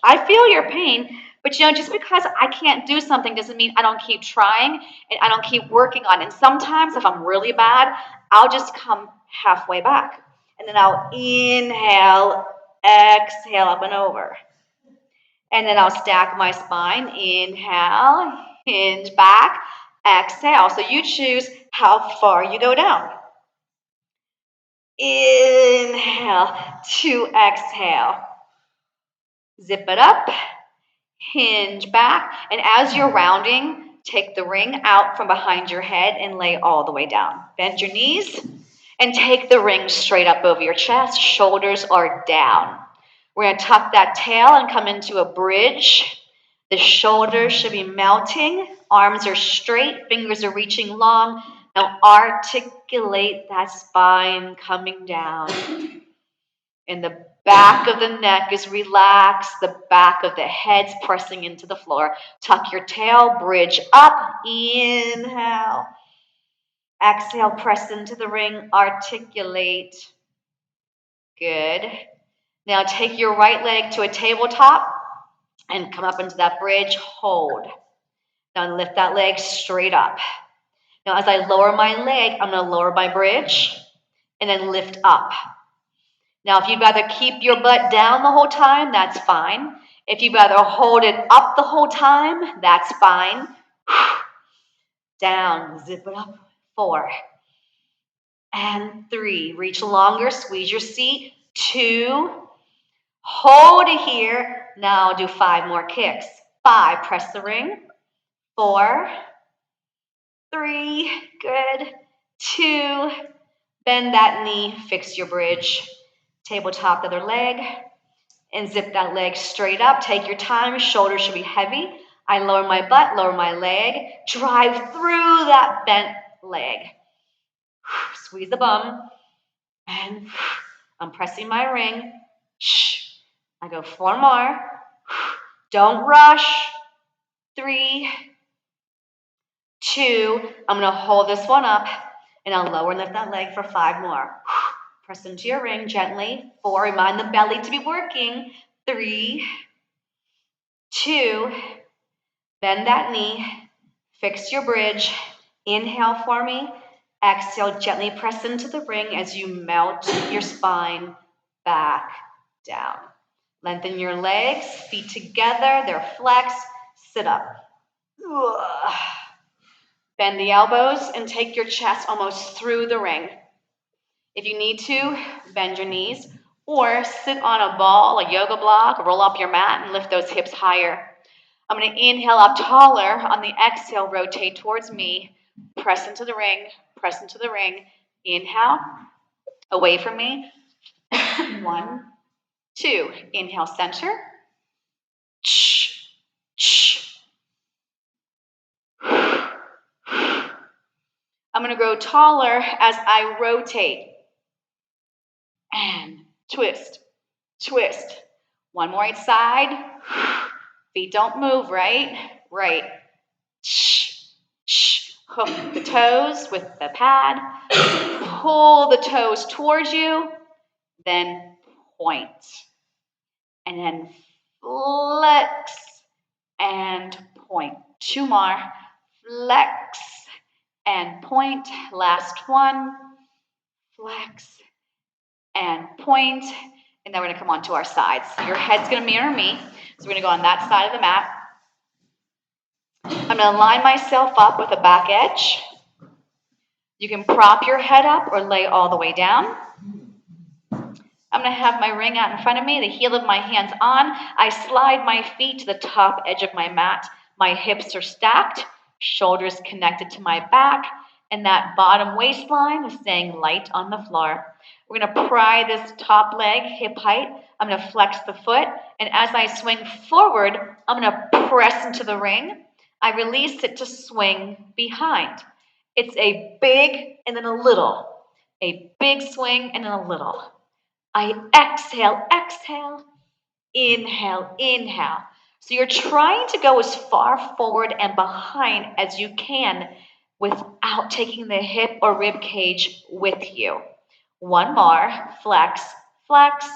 I feel your pain, but just because I can't do something doesn't mean I don't keep trying and I don't keep working on it. And sometimes if I'm really bad, I'll just come halfway back. And then I'll inhale, exhale up and over. And then I'll stack my spine. Inhale, hinge back, exhale. So you choose how far you go down. Inhale to exhale. Zip it up, hinge back, and as you're rounding, take the ring out from behind your head and lay all the way down. Bend your knees and take the ring straight up over your chest. Shoulders are down. We're going to tuck that tail and come into a bridge. The shoulders should be melting. Arms are straight, fingers are reaching long. Now articulate that spine coming down. And the back of the neck is relaxed. The back of the head's pressing into the floor. Tuck your tail, bridge up. Inhale. Exhale, press into the ring. Articulate. Good. Now take your right leg to a tabletop and come up into that bridge. Hold. Now lift that leg straight up. Now as I lower my leg, I'm going to lower my bridge and then lift up. Now if you'd rather keep your butt down the whole time, that's fine. If you'd rather hold it up the whole time, that's fine. Down, zip it up. 4 and 3. Reach longer, squeeze your seat. 2, Hold it here. Now do 5 more kicks. 5, press the ring. 4, 3, good. 2, bend that knee, fix your bridge. Tabletop the other leg, and zip that leg straight up. Take your time, shoulders should be heavy. I lower my butt, lower my leg, drive through that bent leg. Squeeze the bum, and I'm pressing my ring. I go 4 more. Don't rush. 3, 2, I'm gonna hold this one up, and I'll lower and lift that leg for 5 more. Press into your ring gently. 4, remind the belly to be working. 3, 2, bend that knee, fix your bridge. Inhale for me. Exhale, gently press into the ring as you melt your spine back down. Lengthen your legs, feet together, they're flexed. Sit up. Bend the elbows and take your chest almost through the ring. If you need to, bend your knees or sit on a ball, a yoga block, roll up your mat and lift those hips higher. I'm going to inhale up taller. On the exhale, rotate towards me. Press into the ring, press into the ring. Inhale, away from me. 1, 2. Inhale, center. I'm going to grow taller as I rotate. And twist, twist. 1 more each side. Feet don't move, right? Right. Hook the toes with the pad. Pull the toes towards you. Then point. And then flex and point. 2 more. Flex and point. Last one. Flex and point. And then we're going to come onto our sides. So your head's going to mirror me. So we're going to go on that side of the mat. I'm going to line myself up with a back edge. You can prop your head up or lay all the way down. I'm going to have my ring out in front of me, the heel of my hands on. I slide my feet to the top edge of my mat. My hips are stacked, shoulders connected to my back, and that bottom waistline is staying light on the floor. We're going to pry this top leg hip height. I'm going to flex the foot, and as I swing forward, I'm going to press into the ring. I release it to swing behind. It's a big and then a little. A big swing and then a little. I exhale, exhale, inhale, inhale. So you're trying to go as far forward and behind as you can without taking the hip or rib cage with you. 1 more, flex, flex,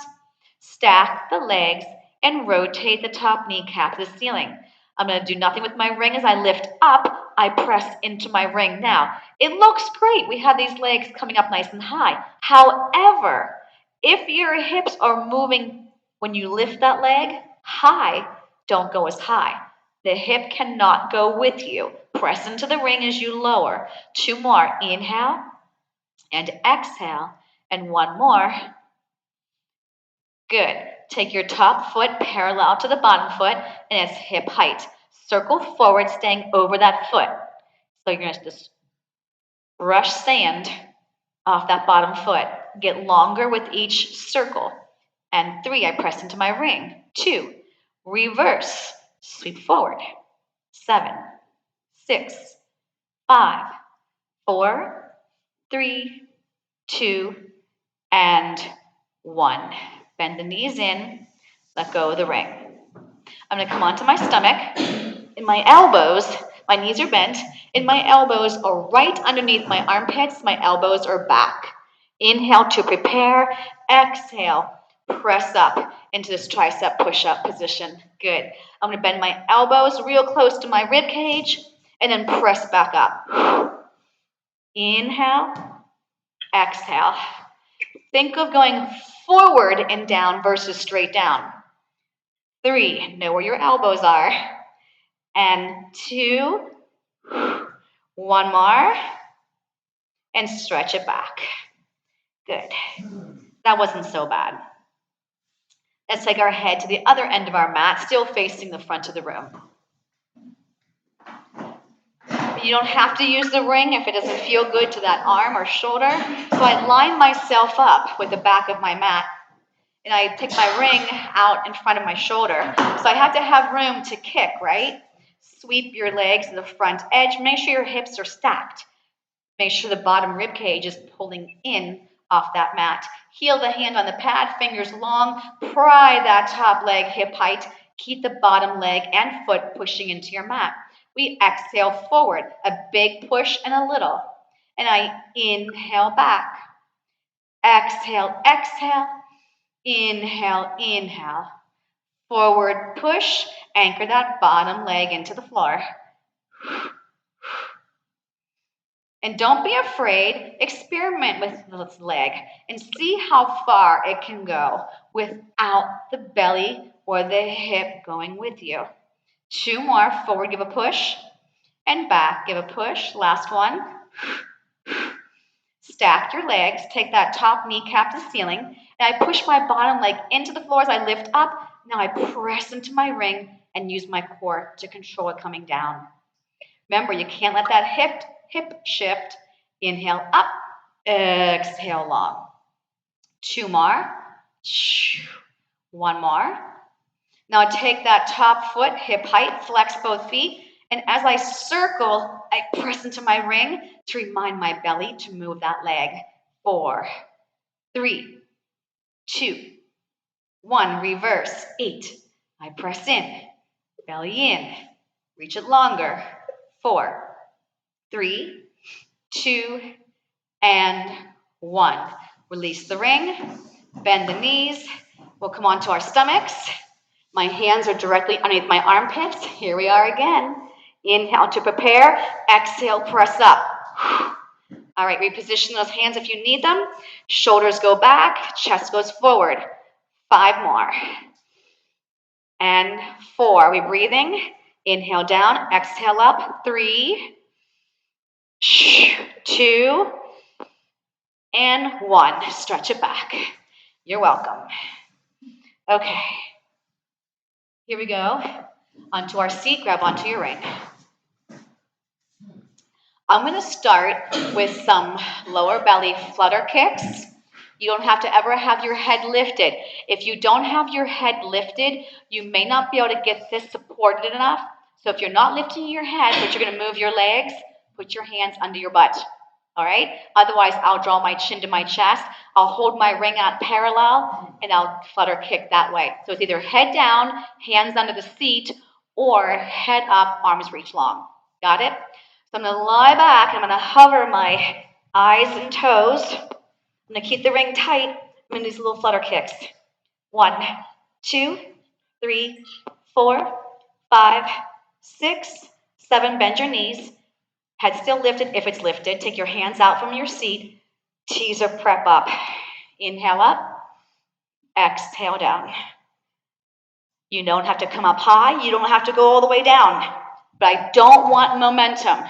stack the legs, and rotate the top kneecap to the ceiling. I'm going to do nothing with my ring as I lift up. I press into my ring. Now, it looks great. We have these legs coming up nice and high. However, if your hips are moving when you lift that leg high, don't go as high. The hip cannot go with you. Press into the ring as you lower. 2 more. Inhale and exhale. And 1 more. Good. Take your top foot parallel to the bottom foot, and it's hip height. Circle forward, staying over that foot. So you're going to just brush sand off that bottom foot. Get longer with each circle. And 3, I press into my ring. 2, reverse, sweep forward. 7, 6, 5, 4, 3, 2, and 1. Bend the knees in, let go of the ring. I'm going to come onto my stomach. In my elbows, my knees are bent, and my elbows are right underneath my armpits. My elbows are back. Inhale to prepare. Exhale, press up into this tricep push-up position. Good. I'm going to bend my elbows real close to my rib cage, and then press back up. Inhale, exhale. Think of going forward and down versus straight down. 3, know where your elbows are. And 2, 1 more, and stretch it back. Good. That wasn't so bad. Let's take our head to the other end of our mat, still facing the front of the room. You don't have to use the ring if it doesn't feel good to that arm or shoulder. So I line myself up with the back of my mat, and I take my ring out in front of my shoulder. So I have to have room to kick, right? Sweep your legs to the front edge. Make sure your hips are stacked. Make sure the bottom rib cage is pulling in off that mat. Heel the hand on the pad, fingers long. Pry that top leg hip height. Keep the bottom leg and foot pushing into your mat. We exhale forward, a big push and a little. And I inhale back. Exhale, exhale. Inhale, inhale. Forward push, anchor that bottom leg into the floor. And don't be afraid, experiment with this leg and see how far it can go without the belly or the hip going with you. 2 more, forward, give a push, and back, give a push. Last one. Stack your legs, take that top kneecap to the ceiling, and I push my bottom leg into the floor as I lift up. Now I press into my ring and use my core to control it coming down. Remember, you can't let that hip shift. Inhale up, exhale long. 2 more. 1 more. Now take that top foot, hip height, flex both feet, and as I circle, I press into my ring to remind my belly to move that leg. 4, 3, 2, 1, reverse. 8. I press in, belly in, reach it longer. 4, 3, 2, and 1. Release the ring, bend the knees. We'll come onto our stomachs. My hands are directly underneath my armpits. Here we are again. Inhale to prepare. Exhale, press up. All right, reposition those hands if you need them. Shoulders go back, chest goes forward. 5 more. And 4. Are we breathing? Inhale down, exhale up. 3, 2, and 1. Stretch it back. You're welcome. Okay. Here we go. Onto our seat, grab onto your ring. I'm going to start with some lower belly flutter kicks. You don't have to ever have your head lifted. If you don't have your head lifted, you may not be able to get this supported enough. So if you're not lifting your head, but you're going to move your legs, put your hands under your butt. All right? Otherwise, I'll draw my chin to my chest. I'll hold my ring out parallel, and I'll flutter kick that way. So it's either head down, hands under the seat, or head up, arms reach long. Got it? So I'm going to lie back, and I'm going to hover my eyes and toes. I'm going to keep the ring tight. I'm going to do these little flutter kicks. 1, 2, 3, 4, 5, 6, 7. Bend your knees. Head still lifted if it's lifted. Take your hands out from your seat. Teaser prep up. Inhale up. Exhale down. You don't have to come up high. You don't have to go all the way down. But I don't want momentum.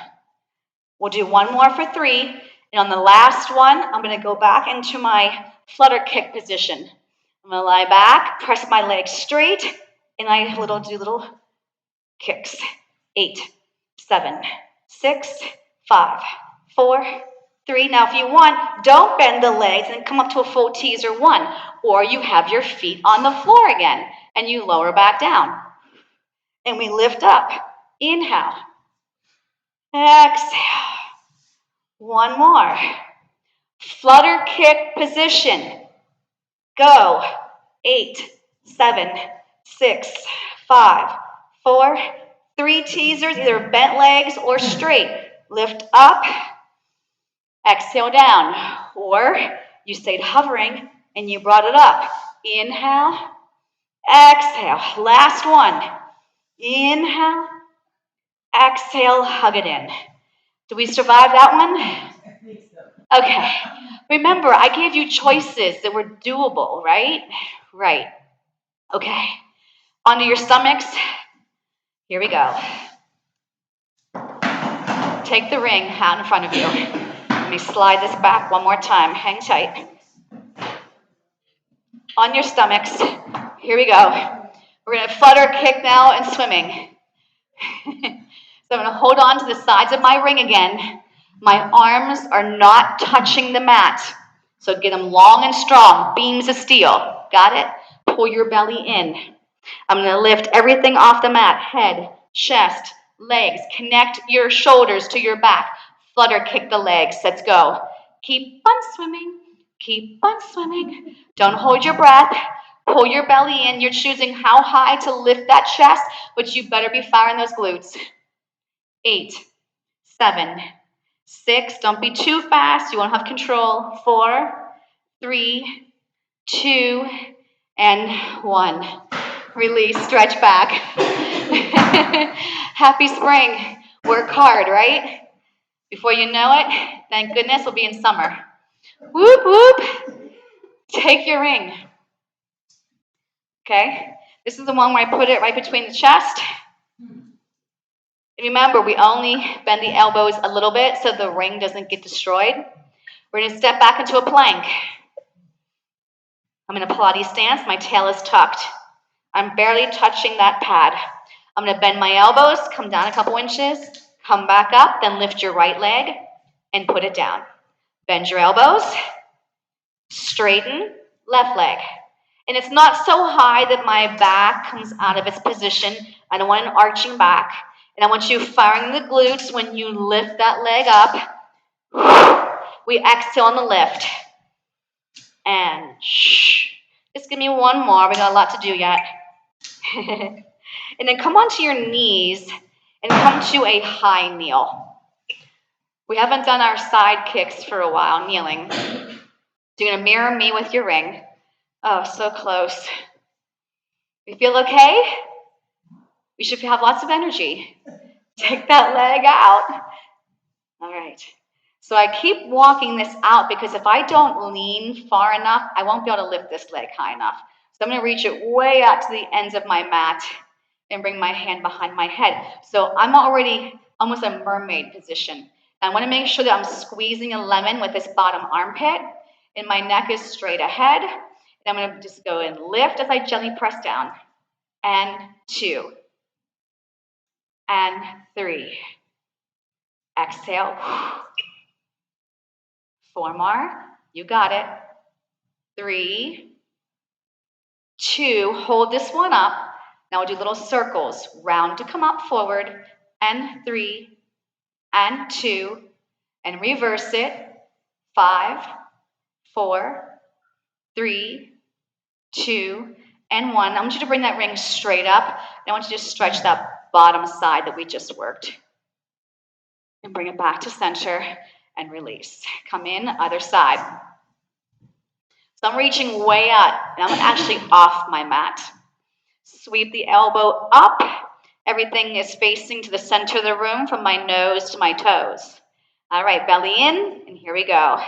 We'll do 1 more for 3. And on the last one, I'm going to go back into my flutter kick position. I'm going to lie back, press my legs straight, and I do little kicks. 8, 7, 6, 5, 4, 3. Now, if you want, don't bend the legs and come up to a full teaser 1. Or you have your feet on the floor again, and you lower back down. And we lift up. Inhale. Exhale. 1 more. Flutter kick position. Go. 8, 7, 6, 5, 4, 3 teasers, either bent legs or straight. Lift up. Exhale down. Or you stayed hovering and you brought it up. Inhale. Exhale. Last one. Inhale. Exhale. Hug it in. Did we survive that one? I think so. Okay. Remember, I gave you choices that were doable, right? Right. Okay. Onto your stomachs. Here we go. Take the ring out in front of you. Let me slide this back 1 more time. Hang tight. On your stomachs. Here we go. We're going to flutter kick now and swimming. So I'm going to hold on to the sides of my ring again. My arms are not touching the mat. So get them long and strong, beams of steel. Got it? Pull your belly in. I'm going to lift everything off the mat. Head, chest, legs. Connect your shoulders to your back. Flutter kick the legs. Let's go. Keep on swimming. Keep on swimming. Don't hold your breath. Pull your belly in. You're choosing how high to lift that chest, but you better be firing those glutes. 8, 7, 6. Don't be too fast. You won't have control. 4, 3, 2, and 1. Release, stretch back. Happy spring. Work hard, right? Before you know it, thank goodness we'll be in summer. Whoop, whoop. Take your ring. Okay? This is the one where I put it right between the chest. And remember, we only bend the elbows a little bit so the ring doesn't get destroyed. We're going to step back into a plank. I'm in a Pilates stance. My tail is tucked. I'm barely touching that pad. I'm going to bend my elbows, come down a couple inches, come back up, then lift your right leg and put it down. Bend your elbows, straighten, left leg. And it's not so high that my back comes out of its position. I don't want an arching back. And I want you firing the glutes when you lift that leg up. We exhale on the lift. And shh. Just give me one more. We got a lot to do yet. And then come onto your knees and come to a high kneel. We haven't done our side kicks for a while, kneeling. So you're going to mirror me with your ring. Oh, so close. You feel okay? You should have lots of energy. Take that leg out. All right. So I keep walking this out because if I don't lean far enough, I won't be able to lift this leg high enough. So I'm going to reach it way out to the ends of my mat and bring my hand behind my head. So I'm already almost a mermaid position. I want to make sure that I'm squeezing a lemon with this bottom armpit, and my neck is straight ahead. And I'm going to just go and lift as I gently press down. And 2. And 3. Exhale. 4 more. You got it. 3, 2. Hold this one up. Now we'll do little circles. Round to come up forward. And 3. And 2. And reverse it. 5, 4, 3, 2, and 1. I want you to bring that ring straight up. And I want you to stretch that bottom side that we just worked. And bring it back to center and release. Come in, other side. So I'm reaching way up, and I'm actually off my mat. Sweep the elbow up. Everything is facing to the center of the room from my nose to my toes. All right, belly in, and here we go.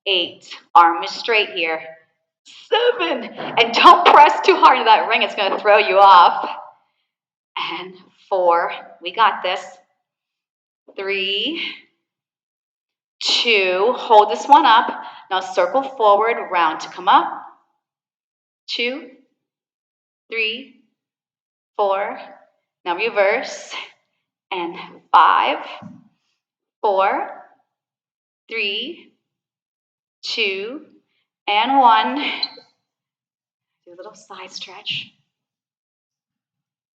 8, arm is straight here. 7, and don't press too hard into that ring, it's going to throw you off. And 4, we got this. 3, 2, hold this one up. Now circle forward, round to come up. 2, 3, 4, now reverse. And 5, 4, 3, 2, and 1. Do a little side stretch.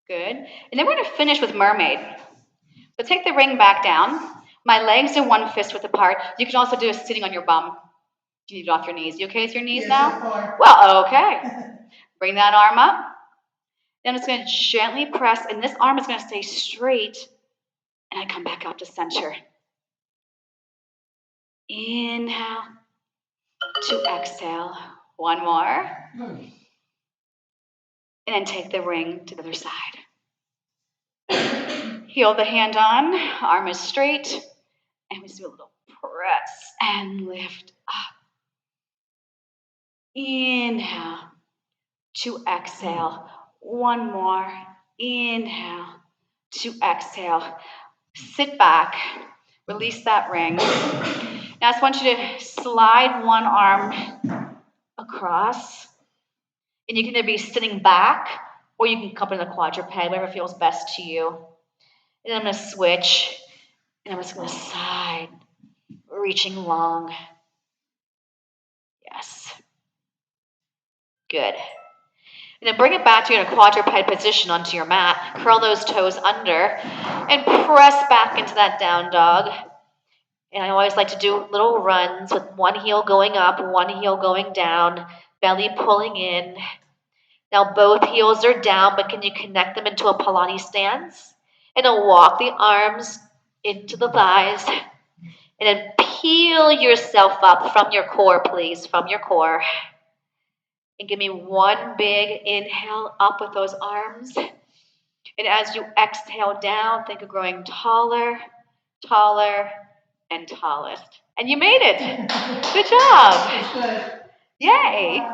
Good. And then we're going to finish with mermaid. So take the ring back down. My legs are 1 fist width apart. You can also do a sitting on your bum. You need it off your knees. You okay with your knees now? Well, okay. Bring that arm up. Then I'm just going to gently press, and this arm is going to stay straight, and I come back up to center. Inhale to exhale. 1 more. And then take the ring to the other side. Heel the hand on, arm is straight, and we do a little press and lift up. Inhale to exhale. 1 more. Inhale to exhale. Sit back. Release that ring. Now I just want you to slide one arm across. And you can either be sitting back or you can come in a quadruped, whatever feels best to you. And I'm going to switch, and I'm just going to side, reaching long. Yes. Good. And then bring it back to your quadruped position onto your mat. Curl those toes under and press back into that down dog. And I always like to do little runs with one heel going up, one heel going down, belly pulling in. Now both heels are down, but can you connect them into a Pilates stance? And then walk the arms into the thighs. And then peel yourself up from your core, please, from your core. And give me one big inhale up with those arms. And as you exhale down, think of growing taller, taller, and tallest. And you made it. Good job. Yay.